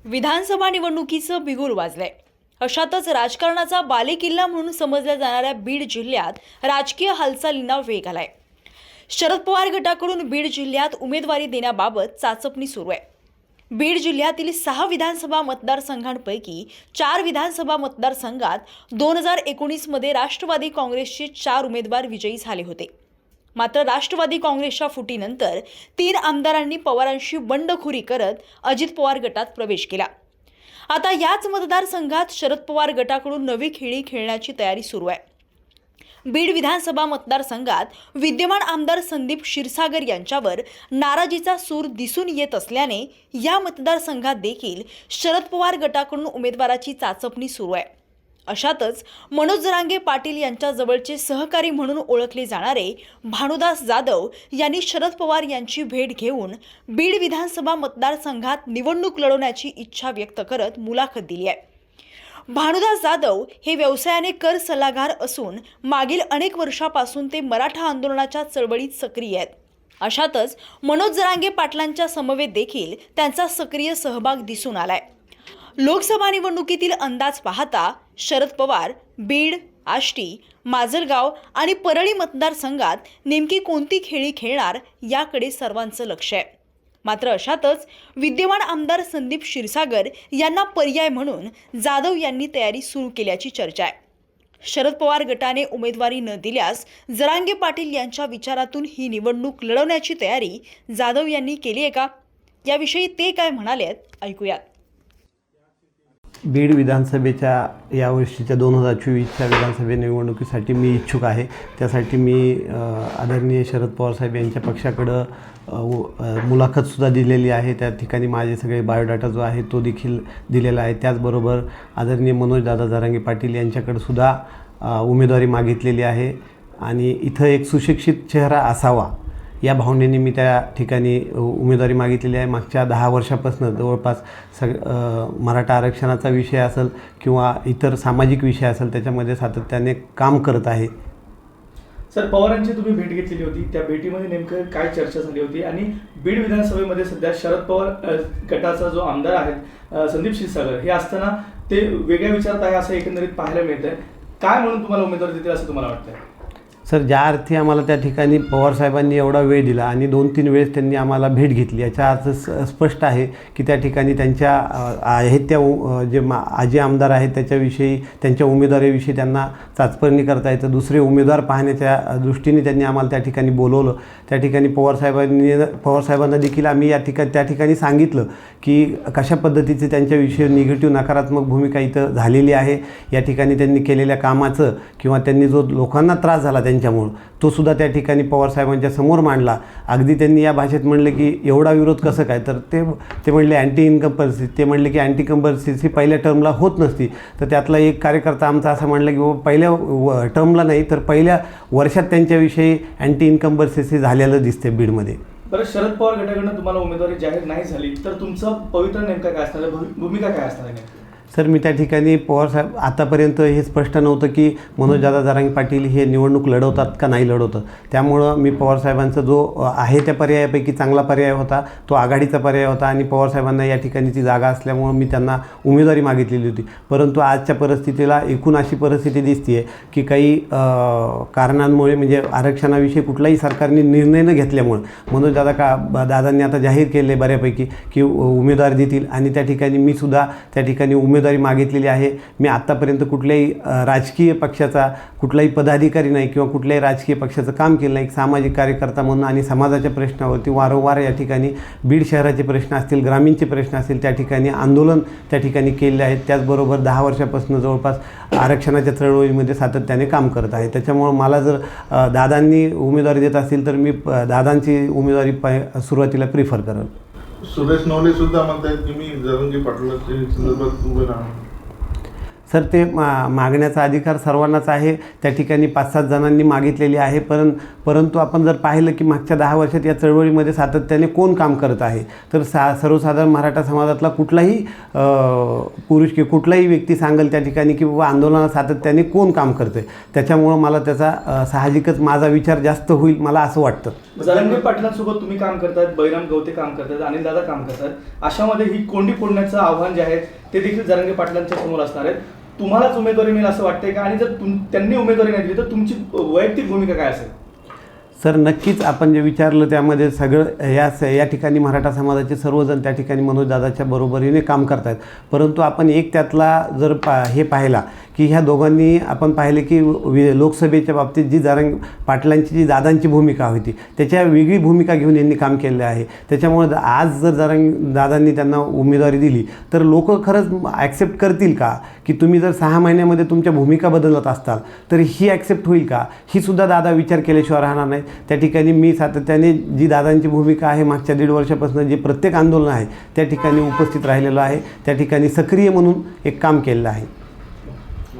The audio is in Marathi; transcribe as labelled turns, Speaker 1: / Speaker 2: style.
Speaker 1: विधानसभा निवडणुकीचं बिगुल वाजलंय। अशातच राजकारणाचा बालेकिल्ला म्हणून समजल्या जाणाऱ्या बीड जिल्ह्यात राजकीय हालचालींना वेग आलाय। शरद पवार गटाकडून बीड जिल्ह्यात उमेदवारी देण्याबाबत चाचपणी सुरू आहे। बीड जिल्ह्यातील 6 विधानसभा मतदारसंघांपैकी 4 विधानसभा मतदारसंघात 2019 मध्ये राष्ट्रवादी काँग्रेसचे 4 उमेदवार विजयी झाले होते। मात्र राष्ट्रवादी काँग्रेसच्या फुटीनंतर 3 आमदारांनी पवारांशी बंडखोरी करत अजित पवार गटात प्रवेश केला। आता याच मतदारसंघात शरद पवार गटाकडून नवी खेळी खेळण्याची तयारी सुरू आहे। बीड विधानसभा मतदारसंघात विद्यमान आमदार संदीप क्षीरसागर यांच्यावर नाराजीचा सूर दिसून येत असल्याने या मतदारसंघात देखील शरद पवार गटाकडून उमेदवाराची चाचपणी सुरू आहे। अशातच मनोज जरांगे पाटील यांच्या जवळचे सहकारी म्हणून ओळखले जाणारे भानुदास जाधव यांनी शरद पवार यांची भेट घेऊन बीड विधानसभा मतदारसंघात निवडणूक लढवण्याची इच्छा व्यक्त करत मुलाखत दिली आहे। भानुदास जाधव हे व्यवसायाने कर सल्लागार असून मागील अनेक वर्षापासून ते मराठा आंदोलनाच्या चळवळीत सक्रिय आहेत। अशातच मनोज जरांगे पाटलांच्या समवेत देखील त्यांचा सक्रिय सहभाग दिसून आलाय। लोकसभा निवडणुकीतील अंदाज पाहता शरद पवार बीड, आष्टी, माजलगाव आणि परळी मतदारसंघात नेमकी कोणती खेळी खेळणार याकडे सर्वांचं लक्ष आहे। मात्र अशातच विद्यमान आमदार संदीप क्षीरसागर यांना पर्याय म्हणून जाधव यांनी तयारी सुरू केल्याची चर्चा आहे। शरद पवार गटाने उमेदवारी न दिल्यास जरांगे पाटील यांच्या विचारातून ही निवडणूक लढवण्याची तयारी जाधव यांनी केली आहे का? याविषयी ते काय म्हणालेत ऐकूयात।
Speaker 2: बीड विधानसभेच्या यावर्षीच्या 2024च्या विधानसभे निवडणुकीसाठी मी इच्छुक आहे। त्यासाठी मी आदरणीय शरद पवार साहेब यांच्या पक्षाकडं मुलाखतसुद्धा दिलेली आहे। त्या ठिकाणी माझे सगळे बायोडाटा जो आहे तो देखील दिलेला आहे। त्याचबरोबर आदरणीय मनोज दादा जरांगे पाटील यांच्याकडंसुद्धा उमेदवारी मागितलेली आहे आणि इथं एक सुशिक्षित चेहरा असावा या भावनेने मी त्या ठिकाणी उमेदवारी मागितलेली आहे। मागच्या 10 वर्षापासून जवळपास मराठा आरक्षणाचा विषय असेल किंवा इतर सामाजिक विषय असेल त्याच्यामध्ये सातत्याने काम करत आहे।
Speaker 3: सर, पवारांची तुम्ही भेट घेतलेली होती, त्या भेटीमध्ये नेमकं काय चर्चा झाली होती आणि बीड विधानसभेमध्ये सध्या शरद पवार गटाचा जो आमदार आहे संदीप क्षीरसागर हे असताना ते वेगळ्या विचारात आहे असं एकंदरीत पाहायला मिळतंय। काय म्हणून तुम्हाला उमेदवारी देतील असं तुम्हाला वाटतंय?
Speaker 2: सर, ज्या अर्थी आम्हाला त्या ठिकाणी पवारसाहेबांनी एवढा वेळ दिला आणि 2-3 वेळेस त्यांनी आम्हाला भेट घेतली, याचा अर्थ स्पष्ट आहे की त्या ठिकाणी त्यांच्या आहेत त्या जे आजी आमदार आहेत त्याच्याविषयी, त्यांच्या उमेदवारीविषयी त्यांना चाचपणी करता येतं। दुसरे उमेदवार पाहण्याच्या दृष्टीने त्यांनी आम्हाला त्या ठिकाणी बोलवलं। त्या ठिकाणी पवारसाहेबांना देखील आम्ही त्या ठिकाणी सांगितलं की कशा पद्धतीचे त्यांच्याविषयी निगेटिव्ह नकारात्मक भूमिका इथं झालेली आहे। या ठिकाणी त्यांनी केलेल्या कामाचं किंवा त्यांनी जो लोकांना त्रास झाला त्यांच्यामुळं तो सुद्धा त्या ठिकाणी पवारसाहेबांच्या समोर मांडला। अगदी त्यांनी या भाषेत म्हणले की एवढा विरोध कसं काय, तर ते म्हणले अँटी इन्कम परिस्थिती। ते म्हणले की अँटी इन्कम परिस्थिती पहिल्या टर्मला होत नसती। तर त्यातला एक कार्यकर्ता आमचा असं म्हणलं की बाबा पहिल्या टर्मला नाही तर पहिल्या वर्षात त्यांच्याविषयी अँटी इन्कम परिस्थिती झालेलं दिसते बीडमध्ये।
Speaker 3: बरं, शरद पवार गटाकडून तुम्हाला उमेदवारी जाहीर नाही झाली तर तुमचं पवित्र नेमका काय असणार, भूमिका काय असणार आहे?
Speaker 2: सर, मी त्या ठिकाणी पवारसाहेब आतापर्यंत हे स्पष्ट नव्हतं की मनोजदादा जरांगे पाटील हे निवडणूक लढवतात का नाही लढवतात। त्यामुळं मी पवारसाहेबांचा जो आहे त्या पर्यायापैकी चांगला पर्याय होता, तो आघाडीचा पर्याय होता आणि पवारसाहेबांना या ठिकाणी ती जागा असल्यामुळं मी त्यांना उमेदवारी मागितलेली होती। परंतु आजच्या परिस्थितीला एकूण अशी परिस्थिती दिसते आहे की काही कारणांमुळे म्हणजे आरक्षणाविषयी कुठलाही सरकारने निर्णय न घेतल्यामुळं दादांनी आता जाहीर केले बऱ्यापैकी की उमेदवार देतील आणि त्या ठिकाणी मी सुद्धा त्या ठिकाणी उमेदवारी मागितलेली आहे। मी आत्तापर्यंत कुठल्याही राजकीय पक्षाचा कुठलाही पदाधिकारी नाही किंवा कुठल्याही राजकीय पक्षाचं काम केलं नाही। एक सामाजिक कार्यकर्ता म्हणून आणि समाजाच्या प्रश्नावरती वारंवार या ठिकाणी बीड शहराचे प्रश्न असतील, ग्रामीणचे प्रश्न असतील, त्या ठिकाणी आंदोलन त्या ठिकाणी केले आहेत। त्याचबरोबर 10 वर्षापासून जवळपास आरक्षणाच्या चळवळीमध्ये सातत्याने काम करत आहे। त्याच्यामुळं मला जर दादांनी उमेदवारी देत असतील तर मी दादांची उमेदवारी सुरुवातीला प्रिफर करेन।
Speaker 4: सुरेश नवले सुद्धा म्हणतात की मी जरांगे पाटलांच्या संदर्भात उभे राहणार।
Speaker 2: सर, ते मागण्याचा अधिकार सर्वांनाच आहे। त्या ठिकाणी 5-7 जणांनी मागितलेली आहे। परंतु आपण जर पाहिलं की मागच्या 10 वर्षात या चळवळीमध्ये सातत्याने कोण काम करत आहे तर सर्वसाधारण मराठा समाजातला कुठलाही पुरुष की कुठलाही व्यक्ती सांगेल त्या ठिकाणी की बाबा आंदोलनात सातत्याने कोण काम करते। त्याच्यामुळं मला त्याचा साहजिकच माझा विचार जास्त होईल मला असं वाटतं।
Speaker 3: जरांगे पाटलांसोबत तुम्ही काम करतात, बळीराम गवते काम करतात, अनिल दादा काम करतात. अशामध्ये ही कोंडी फोडण्याचं आव्हान जे आहे ते देखील जरांगे पाटलांच्या समोर असणार आहे. तुम्हालाच उमेदवारी मिळेल असं वाटतंय का? आणि जर त्यांनी उमेदवारी नाही दिली तर तुमची वैयक्तिक भूमिका काय असेल?
Speaker 2: सर नक्कीच आपण जे विचारलं त्यामध्ये सगळं या ठिकाणी मराठा समाजाचे सर्वजण त्या ठिकाणी मनोजदादाच्या बरोबरीने काम करत आहेत. परंतु आपण एक त्यातला जर हे पाहिला की ह्या दोघांनी आपण पाहिले की लोकसभेच्या बाबतीत जी पाटलांची जी दादांची भूमिका होती त्याच्या वेगळी भूमिका घेऊन यांनी काम केलेलं आहे. त्याच्यामुळे आज जर दादांनी त्यांना उमेदवारी दिली तर लोक खरंच ॲक्सेप्ट करतील का? की तुम्ही जर 6 महिन्यामध्ये तुमच्या भूमिका बदलत असताल तर ही ॲक्सेप्ट होईल का? ही सुद्धा दादा विचार केल्याशिवाय राहणार नाही. त्या ठिकाणी मी सातत्याने जी दादांची भूमिका आहे मागच्या 1.5 वर्षापासून जे प्रत्येक आंदोलन आहे त्या ठिकाणी उपस्थित राहिलेलं आहे, त्या ठिकाणी सक्रिय म्हणून एक काम केलेलं आहे.